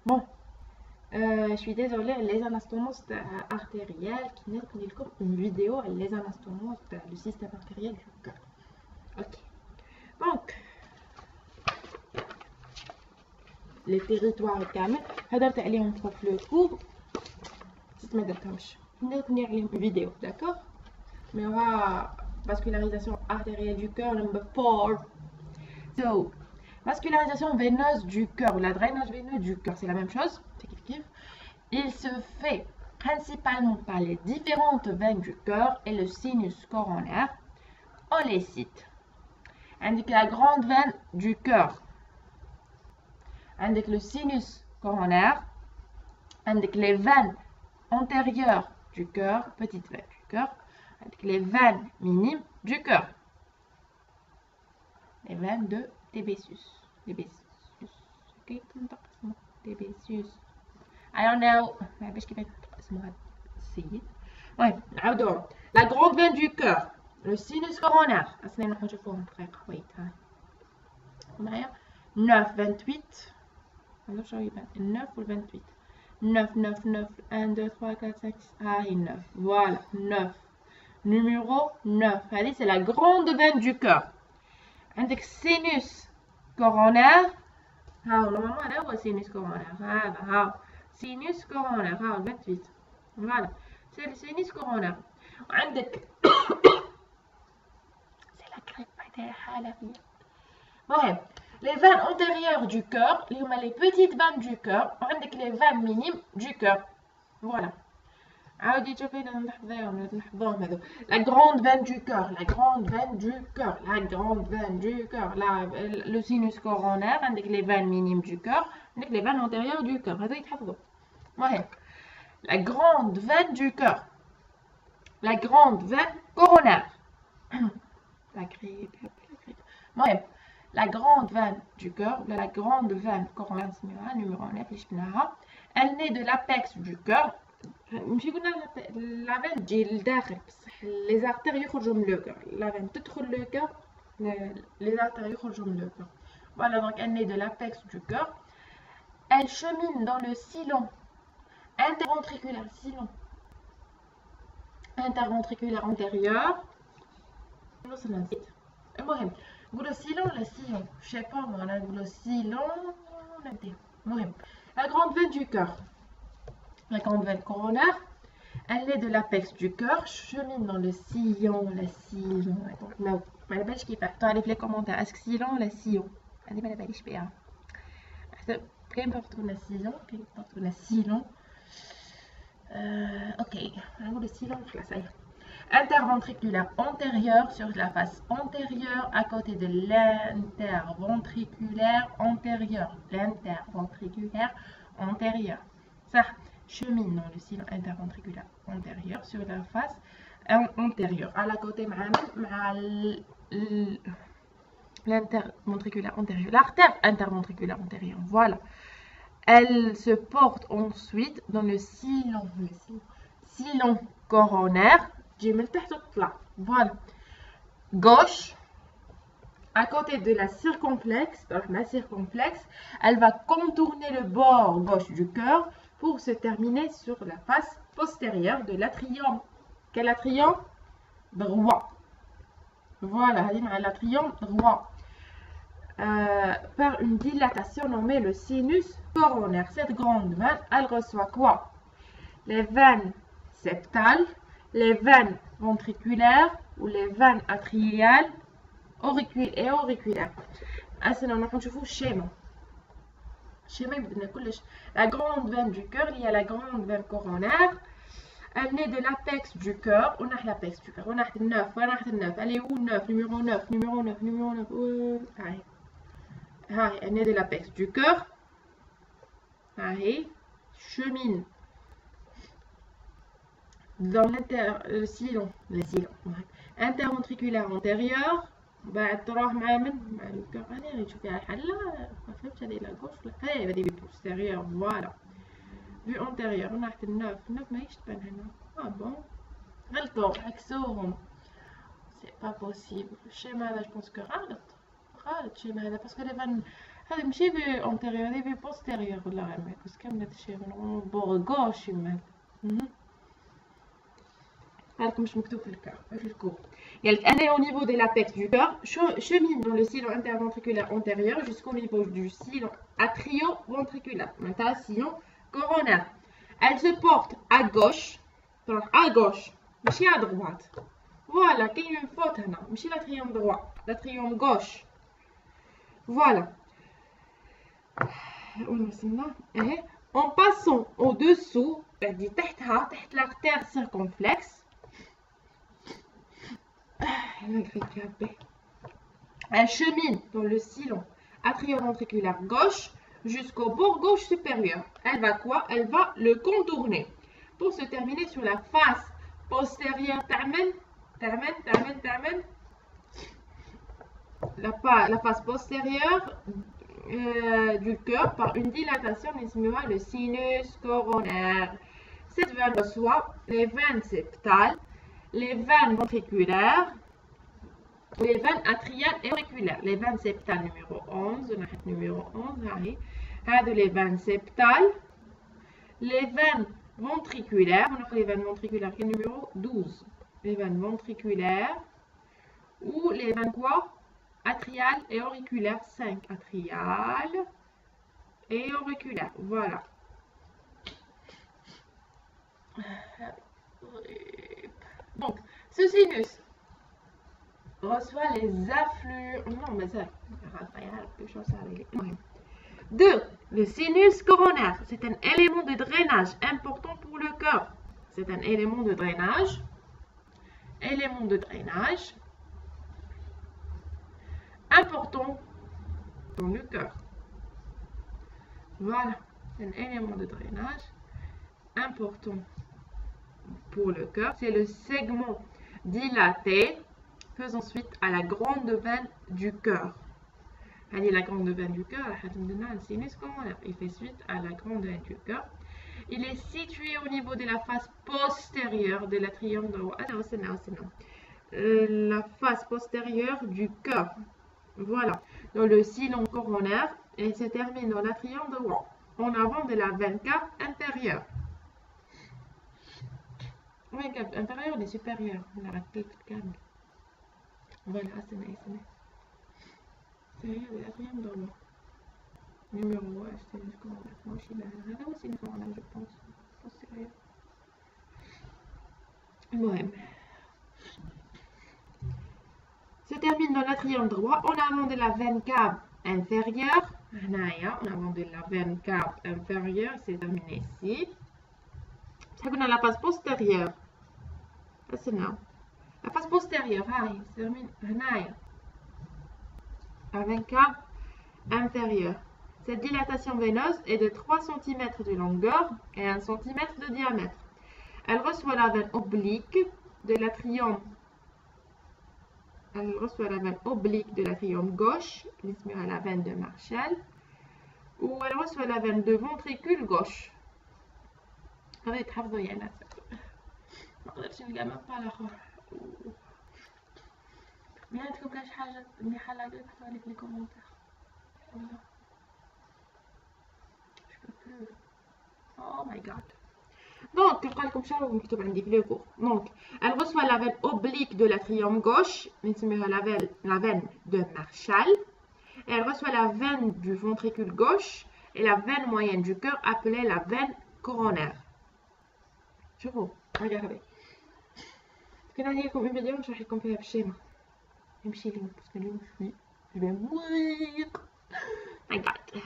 Bon, je suis désolée, les anastomoses artérielles qui n'est comme une vidéo, les anastomoses, le système artériel du cœur. Ok. Donc, les territoires كامل هدرت عليهم في le cours. Si ما درتهمش نبني عليهم vidéo, d'accord? Mais on va vascularisation artérielle du cœur number 4. So, vascularisation veineuse du cœur ou la drainage veineux du cœur, c'est la même chose, c'est kiff. Il se fait principalement par les différentes veines du cœur et le sinus coronaire. On les cite. Indique la grande veine du cœur. Indique le sinus coronaire. Indique les veines antérieures du cœur, petites veines du cœur. Indique les veines minimes du cœur. Les veines de Tébésus. Tébésus. I don't know. La grande veine du cœur. Le sinus coronaire. 9, 28. 9 ou 28. 9, 9, 9. 1, 2, 3, 4, 5, 6. Ah, 9. Voilà, 9. Numéro 9. Allez, c'est la grande veine du cœur. عندك sinus coronaire. ها normalement هذا هو sinus coronaire. هذا ها sinus coronaire. ها 28. Voilà. C'est le sinus coronaire. وعندك c'est la grippe هذه حالة فيها. المهم les veines antérieures du cœur اللي هما les petites veines du cœur وعندك les veines minimes du cœur. Voilà. عاودي تشوفي نحفظوهم هذو. La grande veine du cœur, la grande veine du cœur, la grande veine du cœur, le sinus coronaire, عندك les veines minimes du cœur, عندك les veines antérieures du cœur. هذو يتحفظوا. المهم la grande veine du cœur, la grande veine coronaire. La grippe. المهم la grande veine du cœur, la grande veine coronaire numéro 9 elle naît de l'apex du cœur. ماشي قلنا لا فين تجي لداخل بصح لي زارتير يخرجوا من لو كور. لا فين تدخل لو كور لي زارتير يخرجوا من لو كور. Voilà, donc elle naît de l'apex du cœur. Elle chemine dans le sillon interventriculaire, sillon interventriculaire antérieur. المهم نقولوا sillon ولا sillon je sais pas moi نقولوا sillon ولا ندير. المهم la grande veine du cœur. La grande veine coronaire, elle naît de l'apex du cœur, chemine dans le sillon, la sillon. Non, ما بالش كيفاش. تعرف في les commentaires est-ce que sillon ولا sillon. هذه ما باليش بها. كاين بارتو sillon, كاين بارتو sillon. OK, نقول sillon خلاص هي. Interventriculaire antérieure sur la face antérieure à côté de l'interventriculaire antérieur. L'interventriculaire antérieur. Ça chemine dans le sillon interventriculaire antérieur sur la face antérieure. À la côté l'interventriculaire antérieur, l'artère interventriculaire antérieure. Voilà. Elle se porte ensuite dans le sillon coronaire. Voilà. Gauche. À côté de la circonflexe, elle va contourner le bord gauche du cœur pour se terminer sur la face postérieure de l'atrium. Quel atrium? Droit. Voilà, l'atrium droit. Par une dilatation nommée le sinus coronaire. Cette grande veine, elle reçoit quoi? Les veines septales, les veines ventriculaires ou les veines atriales et auriculaires. Asna on va نشوفوا الشيما. الشيما يبدنا كلش. La grande veine du cœur, il y a la grande veine coronaire. Elle naît de l'apex du cœur. On a l'apex du cœur. On a le 9. On a le 9. Elle est où 9? Numéro 9. Numéro 9. Numéro 9. Elle naît de l'apex du cœur. Chemine dans le sillon. Interventriculaire antérieur. بعد تروح مع الكور هذه غادي تشوفي على الحال ما فهمتش هذه لا غوش ولا هذه هذه بوستيريور. فوالا في انتيريور من ناحيه النوف ماهيش تبان هنا. بون غلطوا عكسوهم سي با بوسيبل. الشيما هذا جو بونس كو غلط الشيما هذا باسكو لي فان هذا ماشي في انتيريور، هذا في بوستيريور ولا غير ماكوس كامله هادشي نورمالمون بور غوش يماك. هاكم مش مكتوب في الكار في الكور. قالت elle est au niveau de l'apex du cœur, chemine dans le sillon interventriculaire antérieur jusqu'au niveau du sillon atrioventriculaire, maintenant sillon coronaire. Elle se porte à gauche, à gauche, ماشي à droite. Voilà, qu'il y a une faute هنا، ماشي l'atrium droit, l'atrium gauche. Voilà. En passant au-dessous, تحتها تحت l'artère circonflexe. Elle chemine dans le sillon atrioventriculaire gauche jusqu'au bord gauche supérieur. Elle va quoi? Elle va le contourner pour se terminer sur la face postérieure. La face postérieure du cœur par une dilatation le sinus coronaire. Cette veine reçoit les veines septales, les veines ventriculaires, les veines atriales et auriculaires. Les veines septales numéro 11, numéro 11, les veines septales, les veines ventriculaires, les veines ventriculaires numéro 12, les veines ventriculaires ou les veines quoi? Atriales et auriculaires, 5 atriales et auriculaires, voilà. Donc, ce sinus reçoit les affluents. Non, mais ça, quelque chose avec les. 2. Le sinus coronaire, c'est un élément de drainage important pour le cœur. C'est un élément de drainage. Important dans le cœur. Voilà, un élément de drainage important pour le cœur. C'est le segment dilaté faisant suite à la grande veine du cœur. Allez, la grande veine du cœur, le sinus coronaire, il fait suite à la grande veine du cœur. Il est situé au niveau de la face postérieure de l'atrium droit. La face postérieure du cœur. Voilà, dans le sillon coronaire, et se termine dans l'atrium droit, en avant de la veine cave inférieure. Veine cave inférieure et supérieure. Voilà, c'est l'atrium droit. Numéro 1, c'est le coronaire. Moi, je là aussi le coronaire, je pense. Postérieur. Ouais. Se termine dans l'atrium droit en avant de la veine cave inférieure. En avant de la veine cave inférieure, c'est terminé ici. On a la face postérieure. La face postérieure, se termine la veine cave inférieure. Cette dilatation veineuse est de 3 cm de longueur et 1 cm de diamètre. Elle reçoit la veine oblique de l'atrium. Elle reçoit la veine oblique de l'atrium gauche, la veine de Marshall, ou elle reçoit la veine de ventricule gauche. هذا يتحفظوا يا ناس. ما قدرتش نلقى ما بالاخر. ما عندكم كاش حاجة مليحة لا تحطوها لي في الكومنتات. Oh my god. Donc, elle reçoit la veine oblique de l'atrium gauche, la veine de Marshall, et elle reçoit la veine du ventricule gauche et la veine moyenne du cœur appelée la veine coronaire. Je vous regardez. Je vais vous une vidéo, je vais vous faire un schéma. parce que je vais mourir. My god.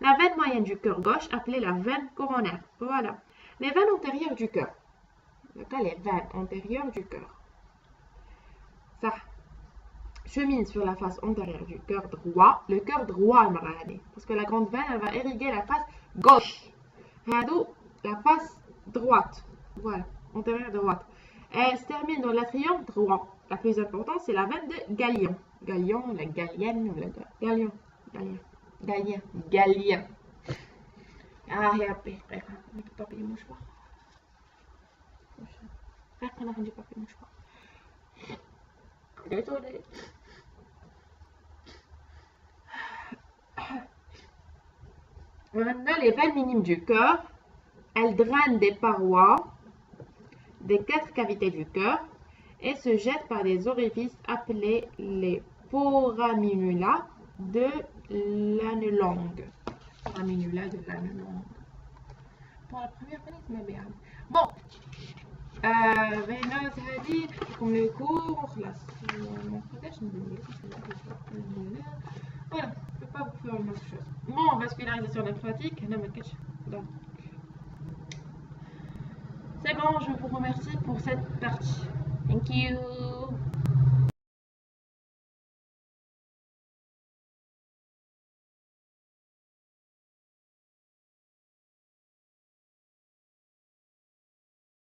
La veine moyenne du cœur gauche appelée la veine coronaire. Voilà. Les veines antérieures du cœur. Les veines antérieures du cœur. Ça chemine sur la face antérieure du cœur droit. Le cœur droit, parce que la grande veine, elle va irriguer la face gauche. La face droite. Voilà, antérieure droite. Elle se termine dans l'atrium droit. La plus importante, c'est la veine de Galion. Galion, la galienne, ou la Galion. Galien. Ah, il y a un papier mouchoir. On a rendu papier mouchoir. Désolé. On a les veines minimes du cœur. Elles drainent des parois des 4 cavités du cœur et se jettent par des orifices appelés les foraminula de l'âne longue. Foraminula de l'âne longue. Pour la première fois, c'est bien. Bon, veineuse هذه comme le cours وخلاص. ما نقدرش ندير. Voilà, je ne peux pas vous faire une autre chose. Bon, vascularisation lymphatique, donc. C'est bon, je vous remercie pour cette partie. Thank you.